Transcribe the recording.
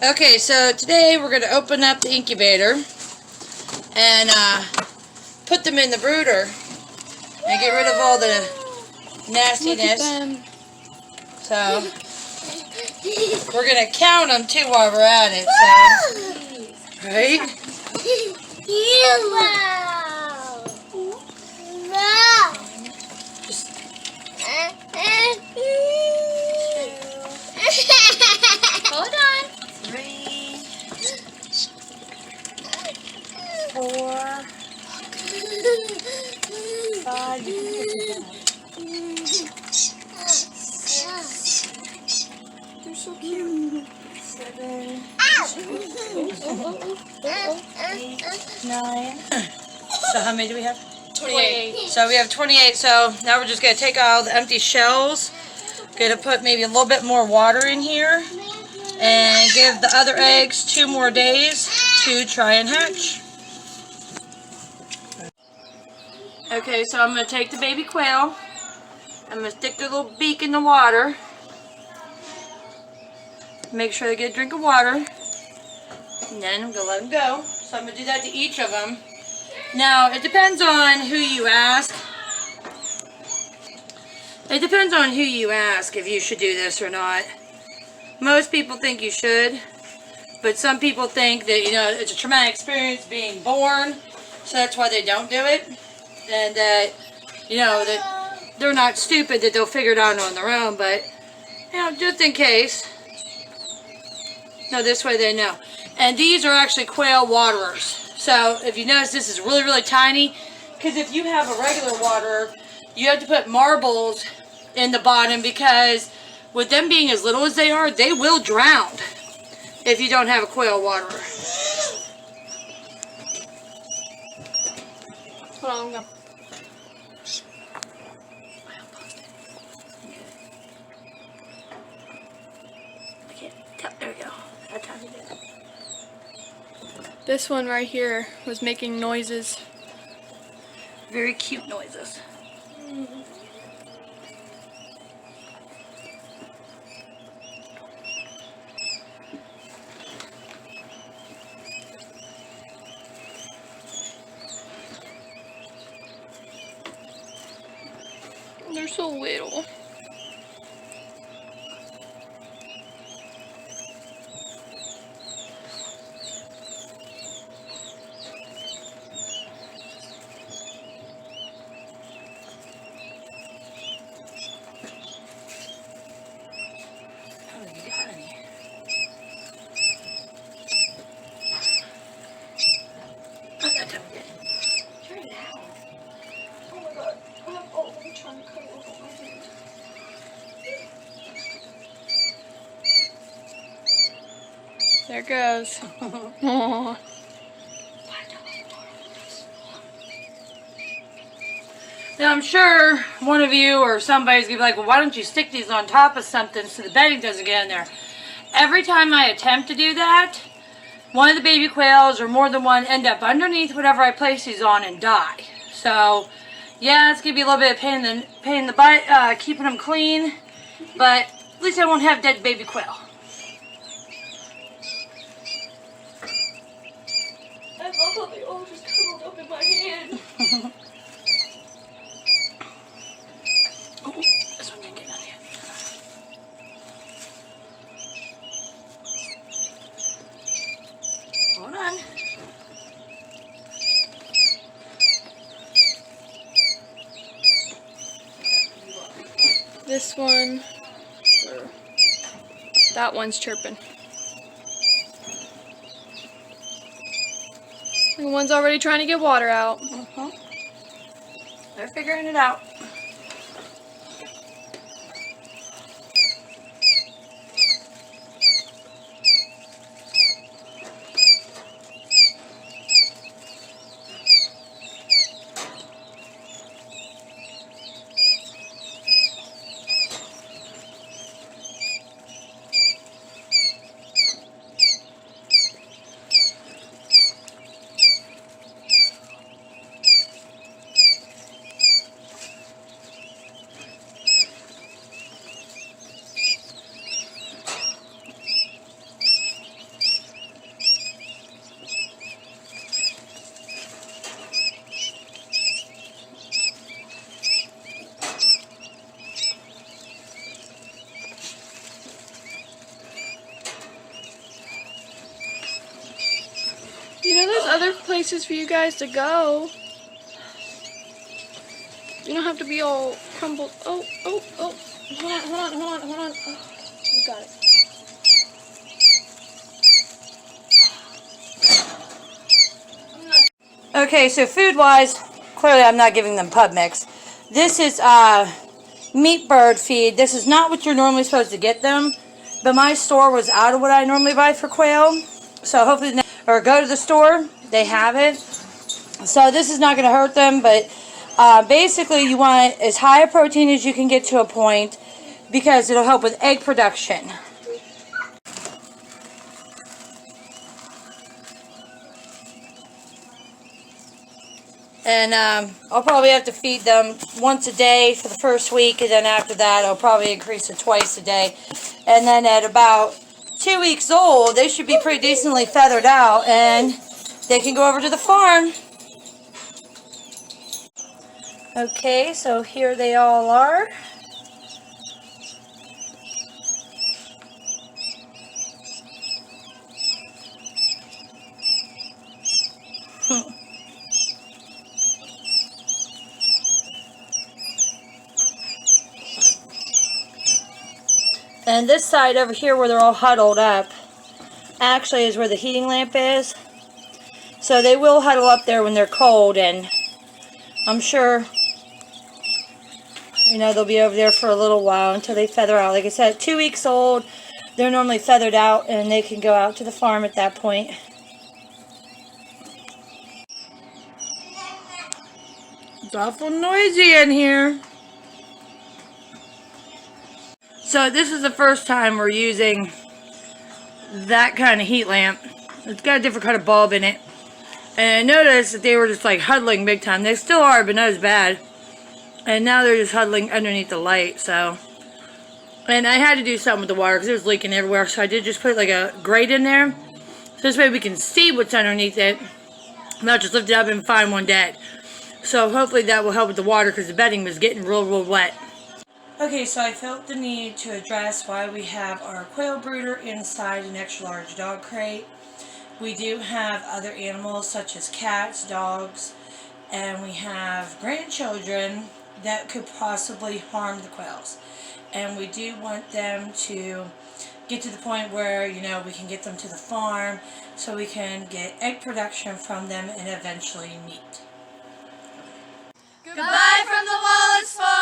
Okay, so today we're going to open up the incubator and put them in the brooder and get rid of all the nastiness. So we're going to count them too while we're at it. So, right? Just hold on. 3, 4, 5. They're so cute. 7, 8, 9. So how many do we have? 28. So we have 28. So now we're just going to take all the empty shells. Going to put maybe a little bit more water in here. And give the other eggs 2 more days to try and hatch. Okay, so I'm going to take the baby quail. I'm going to stick their little beak in the water. Make sure they get a drink of water. And then I'm going to let them go. So I'm going to do that to each of them. Now, it depends on who you ask. It depends on who you ask if you should do this or not. Most people think you should. But some people think that, you know, it's a traumatic experience being born. So that's why they don't do it. And that, you know, that they're not stupid, that they'll figure it out on their own. But, you know, just in case. No, this way they know. And these are actually quail waterers. So if you notice, this is really, really tiny. Because if you have a regular waterer, you have to put marbles in the bottom. Because with them being as little as they are, they will drown if you don't have a quail waterer. Hold on, go. I can't tell. There we go. That's how you do it. This one right here was making noises. Very cute noises. They're so little. Oh, you got any? Oh, that time we did. Turn it out. Oh my god. I have all of them trying to cut off on my hand. There it goes. Aww. Now I'm sure one of you or somebody's going to be like, well, why don't you stick these on top of something so the bedding doesn't get in there? Every time I attempt to do that, one of the baby quails or more than one end up underneath whatever I place these on and die. So, yeah, it's going to be a little bit of pain in the butt, keeping them clean, but at least I won't have dead baby quail. I love how they all just curled up in my hand. Oh, this one didn't get on here. Hold on. This one, that one's chirping. And the one's already trying to get water out. They're figuring it out. There's other places for you guys to go. You don't have to be all crumbled. Oh. Hold on. Oh, you got it. Okay, so food-wise, clearly I'm not giving them pub mix. This is meat bird feed. This is not what you're normally supposed to get them, but my store was out of what I normally buy for quail. So hopefully, or go to the store, they have it. So this is not going to hurt them, but basically you want as high a protein as you can get to a point because it'll help with egg production. And I'll probably have to feed them once a day for the first week, and then after that I'll probably increase it twice a day. And then at about 2 weeks old, they should be pretty decently feathered out, and they can go over to the farm. Okay, so here they all are. And this side over here where they're all huddled up actually is where the heating lamp is. So they will huddle up there when they're cold, and I'm sure, you know, they'll be over there for a little while until they feather out. Like I said, 2 weeks old, they're normally feathered out, and they can go out to the farm at that point. It's awful noisy in here. So this is the first time we're using that kind of heat lamp. It's got a different kind of bulb in it. And I noticed that they were just like huddling big time. They still are, but not as bad. And now they're just huddling underneath the light, so. And I had to do something with the water because it was leaking everywhere. So I did just put like a grate in there. So this way we can see what's underneath it. Not just lift it up and find one dead. So hopefully that will help with the water because the bedding was getting real wet. Okay, so I felt the need to address why we have our quail brooder inside an extra large dog crate. We do have other animals such as cats, dogs, and we have grandchildren that could possibly harm the quails. And we do want them to get to the point where, you know, we can get them to the farm so we can get egg production from them and eventually meat. Goodbye from the Wallace Farm!